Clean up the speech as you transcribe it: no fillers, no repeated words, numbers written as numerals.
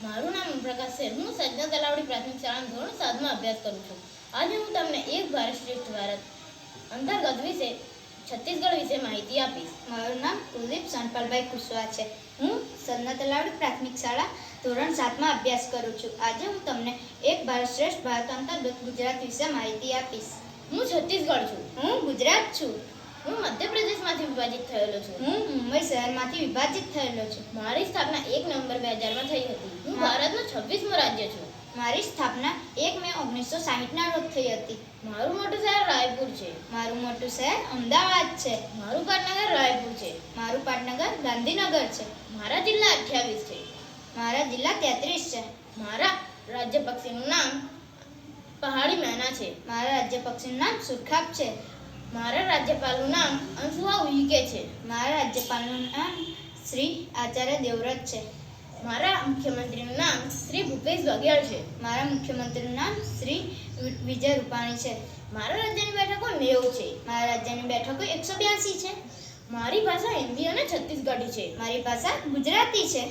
મારું નામ પ્રકાશ છે. હું સજ્જન તલાવડી પ્રાથમિક શાળામાં ધોરણ 7માં અભ્યાસ કરું છું. આજે હું તમને એક ભારત શ્રેષ્ઠ ભારત અંતર્ગત વિશે છત્તીસગઢ વિશે માહિતી આપીશ. મારું નામ કુલદીપ સનપાલભાઈ કુશવાહ છે. હું સજ્જન તલાવડી પ્રાથમિક શાળા ધોરણ 7માં અભ્યાસ કરું છું. આજે હું તમને એક ભારત શ્રેષ્ઠ ભારત અંતર્ગત ગુજરાત વિશે માહિતી આપીશ. હું છત્તીસગઢ છું. હું ગુજરાત છું. હું મધ્યપ્રદેશમાંથી વિભાજિત થયેલો છું. હું મુંબઈ શહેરમાંથી વિભાજિત થયેલો છું. મારી સ્થાપના 1 નવેમ્બર 2000માં થઈ હતી. હું ભારતનું 26મું રાજ્ય છું. મારી સ્થાપના 1 મે 1960ના રોજ થઈ હતી. મારું મોટું શહેર રાયપુર છે. મારું મોટું શહેર અમદાવાદ છે. મારું પાટનગર રાયપુર છે. મારું પાટનગર ગાંધીનગર છે. મારા જિલ્લા 28 છે. મારા જિલ્લા 33 છે. મારા રાજ્ય પક્ષીનું નામ પહાડી મેના છે. મારા રાજ્ય પક્ષીનું નામ સુરખાબ છે. મારા રાજ્યપાલનું નામ અંશુઆ ઉઈકે છે. મારા રાજ્યપાલનું નામ શ્રી આચાર્ય દેવવ્રત છે. મારા મુખ્યમંત્રીનું નામ શ્રી ભૂપેશ બઘેલ છે. મારા મુખ્યમંત્રીનું નામ શ્રી વિજય રૂપાણી છે. મારા રાજ્યની બેઠકો 90 છે. મારા રાજ્યની બેઠકો 182 છે. મારી ભાષા હિન્દી અને છત્તીસગઢી છે. મારી ભાષા ગુજરાતી છે.